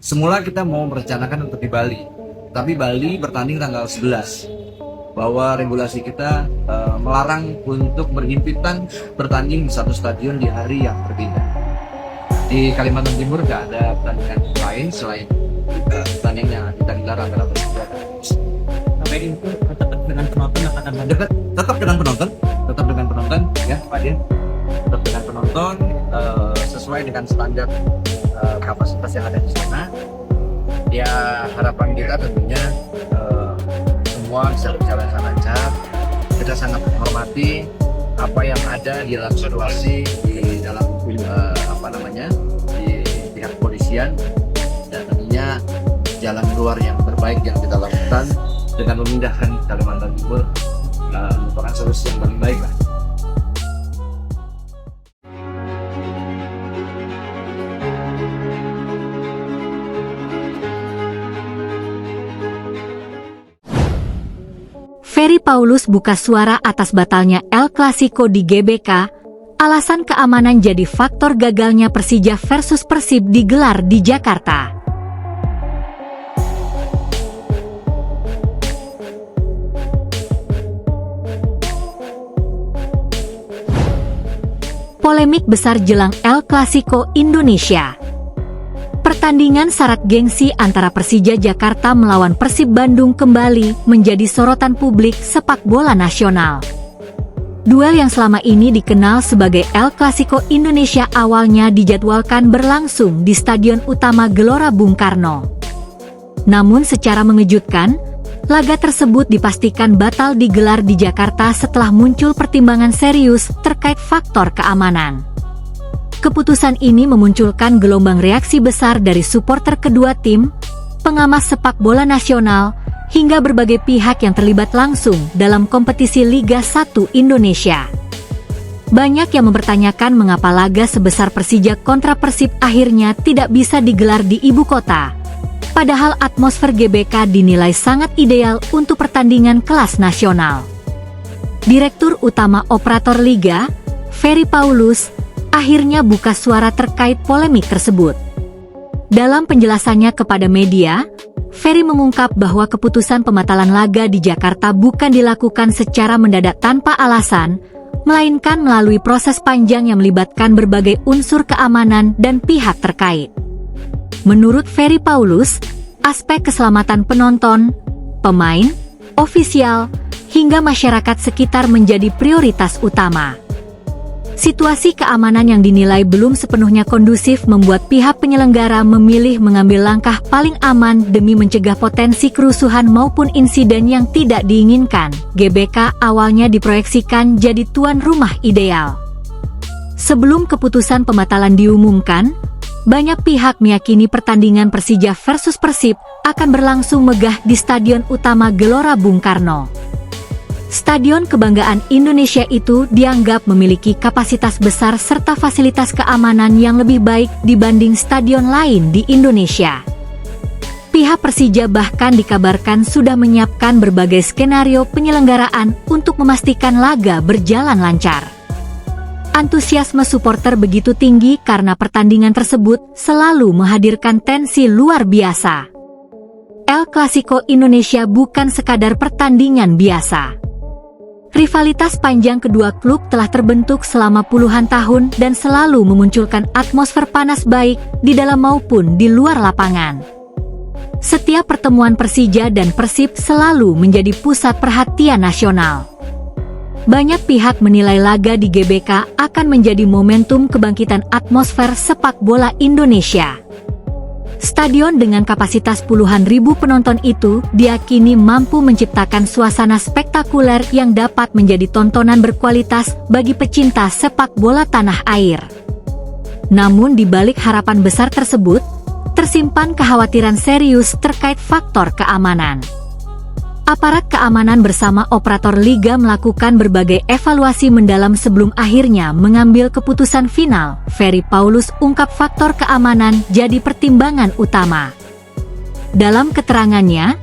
Semula kita mau merencanakan untuk di Bali, tapi Bali bertanding tanggal 11. Bahwa regulasi kita melarang untuk berhimpitan bertanding di satu stadion di hari yang berbeda. Di Kalimantan Timur nggak ada pertandingan lain selain pertandingan yang kita gelar antara Persija dan Sampai itu tetap dengan penonton akan ada tetap dengan penonton ya Pak Din, tetap dengan penonton sesuai dengan standar kapasitas yang ada di sana. Ya harapan kita tentunya semua bisa berjalan dengan lancar. Kita sangat menghormati apa yang ada di dalam situasi di dalam di pihak kepolisian, dan tentunya jalan keluar yang terbaik yang kita lakukan dengan memindahkan Kalimantan Timur merupakan solusi yang paling baik lah. Ferry Paulus buka suara atas batalnya El Clasico di GBK. Alasan keamanan jadi faktor gagalnya Persija versus Persib digelar di Jakarta. Polemik besar jelang El Clasico Indonesia. Pertandingan syarat gengsi antara Persija Jakarta melawan Persib Bandung kembali menjadi sorotan publik sepak bola nasional. Duel yang selama ini dikenal sebagai El Clasico Indonesia awalnya dijadwalkan berlangsung di Stadion Utama Gelora Bung Karno. Namun secara mengejutkan, laga tersebut dipastikan batal digelar di Jakarta setelah muncul pertimbangan serius terkait faktor keamanan. Keputusan ini memunculkan gelombang reaksi besar dari supporter kedua tim, pengamat sepak bola nasional, hingga berbagai pihak yang terlibat langsung dalam kompetisi Liga 1 Indonesia. Banyak yang mempertanyakan mengapa laga sebesar Persija kontra Persib akhirnya tidak bisa digelar di ibu kota. Padahal atmosfer GBK dinilai sangat ideal untuk pertandingan kelas nasional. Direktur Utama Operator Liga, Ferry Paulus, akhirnya buka suara terkait polemik tersebut. Dalam penjelasannya kepada media, Ferry mengungkap bahwa keputusan pembatalan laga di Jakarta bukan dilakukan secara mendadak tanpa alasan, melainkan melalui proses panjang yang melibatkan berbagai unsur keamanan dan pihak terkait. Menurut Ferry Paulus, aspek keselamatan penonton, pemain, ofisial, hingga masyarakat sekitar menjadi prioritas utama. Situasi keamanan yang dinilai belum sepenuhnya kondusif membuat pihak penyelenggara memilih mengambil langkah paling aman demi mencegah potensi kerusuhan maupun insiden yang tidak diinginkan. GBK awalnya diproyeksikan jadi tuan rumah ideal. Sebelum keputusan pembatalan diumumkan, banyak pihak meyakini pertandingan Persija versus Persib akan berlangsung megah di Stadion Utama Gelora Bung Karno. Stadion kebanggaan Indonesia itu dianggap memiliki kapasitas besar serta fasilitas keamanan yang lebih baik dibanding stadion lain di Indonesia. Pihak Persija bahkan dikabarkan sudah menyiapkan berbagai skenario penyelenggaraan untuk memastikan laga berjalan lancar. Antusiasme supporter begitu tinggi karena pertandingan tersebut selalu menghadirkan tensi luar biasa. El Clasico Indonesia bukan sekadar pertandingan biasa. Rivalitas panjang kedua klub telah terbentuk selama puluhan tahun dan selalu memunculkan atmosfer panas baik di dalam maupun di luar lapangan. Setiap pertemuan Persija dan Persib selalu menjadi pusat perhatian nasional. Banyak pihak menilai laga di GBK akan menjadi momentum kebangkitan atmosfer sepak bola Indonesia. Stadion dengan kapasitas puluhan ribu penonton itu diyakini mampu menciptakan suasana spektakuler yang dapat menjadi tontonan berkualitas bagi pecinta sepak bola tanah air. Namun di balik harapan besar tersebut, tersimpan kekhawatiran serius terkait faktor keamanan. Aparat keamanan bersama operator liga melakukan berbagai evaluasi mendalam sebelum akhirnya mengambil keputusan final. Ferry Paulus ungkap faktor keamanan jadi pertimbangan utama. Dalam keterangannya,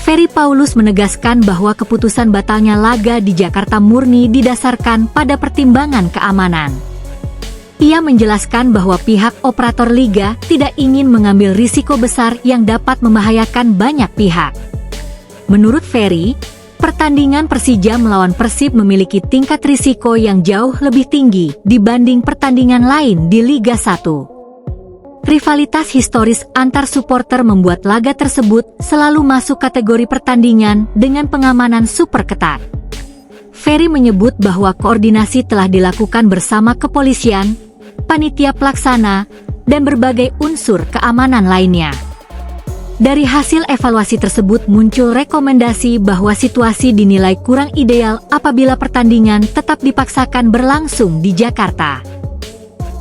Ferry Paulus menegaskan bahwa keputusan batalnya laga di Jakarta murni didasarkan pada pertimbangan keamanan. Ia menjelaskan bahwa pihak operator liga tidak ingin mengambil risiko besar yang dapat membahayakan banyak pihak. Menurut Ferry, pertandingan Persija melawan Persib memiliki tingkat risiko yang jauh lebih tinggi dibanding pertandingan lain di Liga 1. Rivalitas historis antar supporter membuat laga tersebut selalu masuk kategori pertandingan dengan pengamanan super ketat. Ferry menyebut bahwa koordinasi telah dilakukan bersama kepolisian, panitia pelaksana, dan berbagai unsur keamanan lainnya. Dari hasil evaluasi tersebut muncul rekomendasi bahwa situasi dinilai kurang ideal apabila pertandingan tetap dipaksakan berlangsung di Jakarta.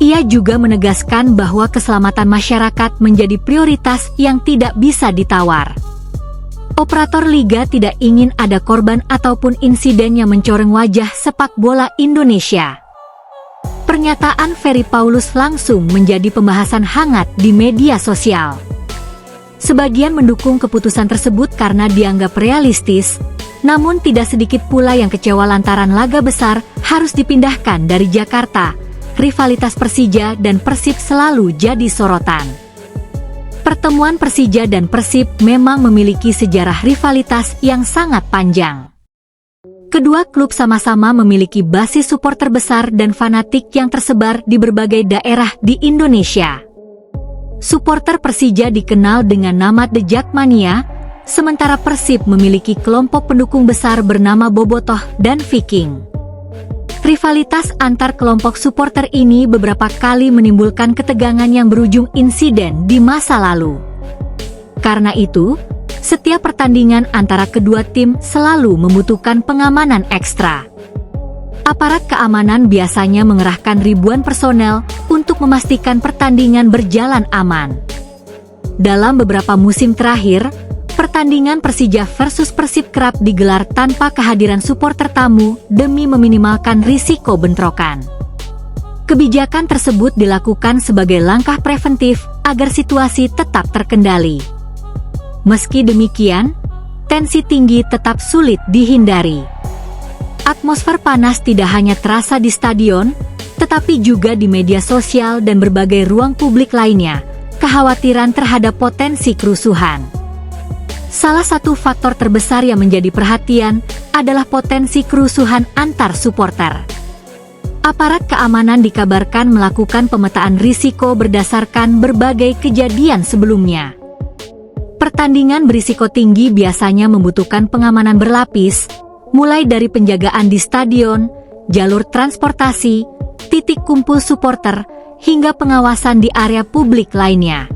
Ia juga menegaskan bahwa keselamatan masyarakat menjadi prioritas yang tidak bisa ditawar. Operator liga tidak ingin ada korban ataupun insiden yang mencoreng wajah sepak bola Indonesia. Pernyataan Ferry Paulus langsung menjadi pembahasan hangat di media sosial. Sebagian mendukung keputusan tersebut karena dianggap realistis, namun tidak sedikit pula yang kecewa lantaran laga besar harus dipindahkan dari Jakarta. Rivalitas Persija dan Persib selalu jadi sorotan. Pertemuan Persija dan Persib memang memiliki sejarah rivalitas yang sangat panjang. Kedua klub sama-sama memiliki basis supporter besar dan fanatik yang tersebar di berbagai daerah di Indonesia. Supporter Persija dikenal dengan nama The Jakmania, sementara Persib memiliki kelompok pendukung besar bernama Bobotoh dan Viking. Rivalitas antar kelompok supporter ini beberapa kali menimbulkan ketegangan yang berujung insiden di masa lalu. Karena itu, setiap pertandingan antara kedua tim selalu membutuhkan pengamanan ekstra. Aparat keamanan biasanya mengerahkan ribuan personel untuk memastikan pertandingan berjalan aman. Dalam beberapa musim terakhir, pertandingan Persija versus Persib kerap digelar tanpa kehadiran supporter tamu demi meminimalkan risiko bentrokan. Kebijakan tersebut dilakukan sebagai langkah preventif agar situasi tetap terkendali. Meski demikian, tensi tinggi tetap sulit dihindari. Atmosfer panas tidak hanya terasa di stadion, tetapi juga di media sosial dan berbagai ruang publik lainnya. Kekhawatiran terhadap potensi kerusuhan. Salah satu faktor terbesar yang menjadi perhatian adalah potensi kerusuhan antar supporter. Aparat keamanan dikabarkan melakukan pemetaan risiko berdasarkan berbagai kejadian sebelumnya. Pertandingan berisiko tinggi biasanya membutuhkan pengamanan berlapis, mulai dari penjagaan di stadion, jalur transportasi, titik kumpul supporter, hingga pengawasan di area publik lainnya.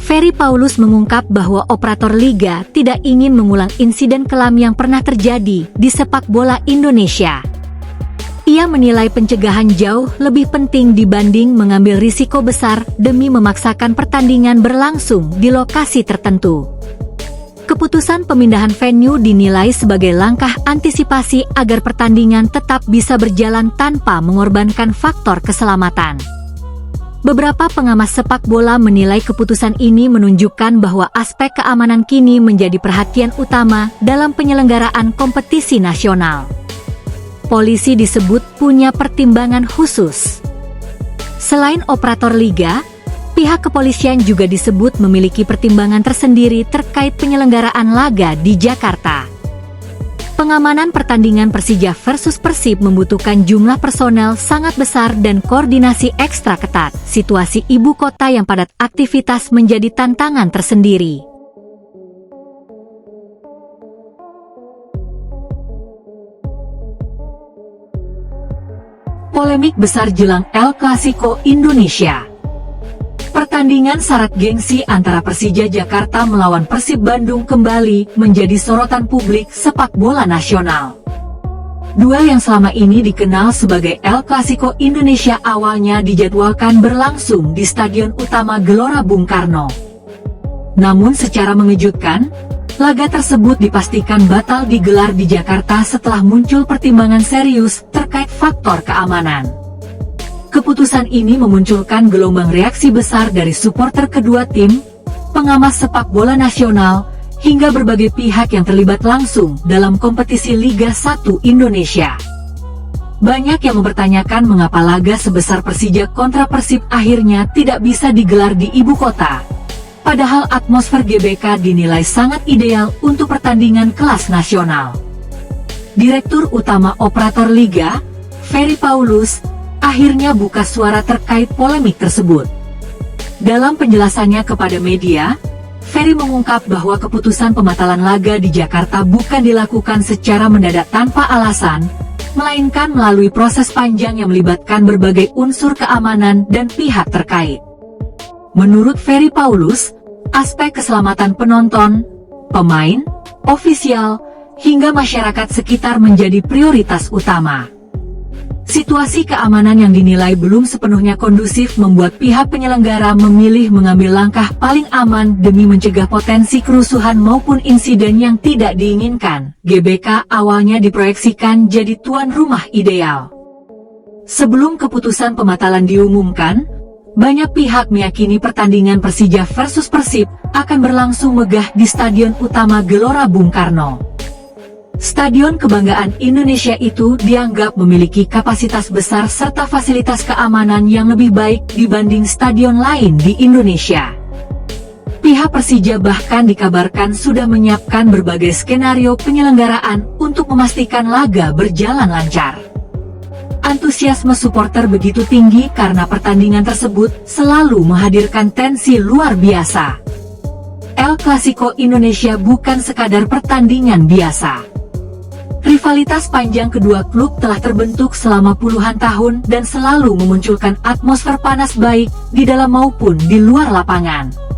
Ferry Paulus mengungkap bahwa operator liga tidak ingin mengulang insiden kelam yang pernah terjadi di sepak bola Indonesia. Ia menilai pencegahan jauh lebih penting dibanding mengambil risiko besar demi memaksakan pertandingan berlangsung di lokasi tertentu. Keputusan pemindahan venue dinilai sebagai langkah antisipasi agar pertandingan tetap bisa berjalan tanpa mengorbankan faktor keselamatan. Beberapa pengamat sepak bola menilai keputusan ini menunjukkan bahwa aspek keamanan kini menjadi perhatian utama dalam penyelenggaraan kompetisi nasional. Polisi disebut punya pertimbangan khusus. Selain operator liga, pihak kepolisian juga disebut memiliki pertimbangan tersendiri terkait penyelenggaraan laga di Jakarta. Pengamanan pertandingan Persija versus Persib membutuhkan jumlah personel sangat besar dan koordinasi ekstra ketat. Situasi ibu kota yang padat aktivitas menjadi tantangan tersendiri. Polemik besar jelang El Clasico Indonesia. Pertandingan syarat gengsi antara Persija Jakarta melawan Persib Bandung kembali menjadi sorotan publik sepak bola nasional. Duel yang selama ini dikenal sebagai El Clasico Indonesia awalnya dijadwalkan berlangsung di Stadion Utama Gelora Bung Karno. Namun secara mengejutkan, laga tersebut dipastikan batal digelar di Jakarta setelah muncul pertimbangan serius terkait faktor keamanan. Keputusan ini memunculkan gelombang reaksi besar dari supporter kedua tim, pengamat sepak bola nasional, hingga berbagai pihak yang terlibat langsung dalam kompetisi Liga 1 Indonesia. Banyak yang mempertanyakan mengapa laga sebesar Persija kontra Persib akhirnya tidak bisa digelar di ibu kota. Padahal atmosfer GBK dinilai sangat ideal untuk pertandingan kelas nasional. Direktur Utama Operator Liga, Ferry Paulus, akhirnya buka suara terkait polemik tersebut. Dalam penjelasannya kepada media, Ferry mengungkap bahwa keputusan pembatalan laga di Jakarta bukan dilakukan secara mendadak tanpa alasan, melainkan melalui proses panjang yang melibatkan berbagai unsur keamanan dan pihak terkait. Menurut Ferry Paulus, aspek keselamatan penonton, pemain, ofisial, hingga masyarakat sekitar menjadi prioritas utama. Situasi keamanan yang dinilai belum sepenuhnya kondusif membuat pihak penyelenggara memilih mengambil langkah paling aman demi mencegah potensi kerusuhan maupun insiden yang tidak diinginkan. GBK awalnya diproyeksikan jadi tuan rumah ideal. Sebelum keputusan pembatalan diumumkan, banyak pihak meyakini pertandingan Persija versus Persib akan berlangsung megah di Stadion Utama Gelora Bung Karno. Stadion kebanggaan Indonesia itu dianggap memiliki kapasitas besar serta fasilitas keamanan yang lebih baik dibanding stadion lain di Indonesia. Pihak Persija bahkan dikabarkan sudah menyiapkan berbagai skenario penyelenggaraan untuk memastikan laga berjalan lancar. Antusiasme supporter begitu tinggi karena pertandingan tersebut selalu menghadirkan tensi luar biasa. El Clasico Indonesia bukan sekadar pertandingan biasa. Rivalitas panjang kedua klub telah terbentuk selama puluhan tahun dan selalu memunculkan atmosfer panas baik di dalam maupun di luar lapangan.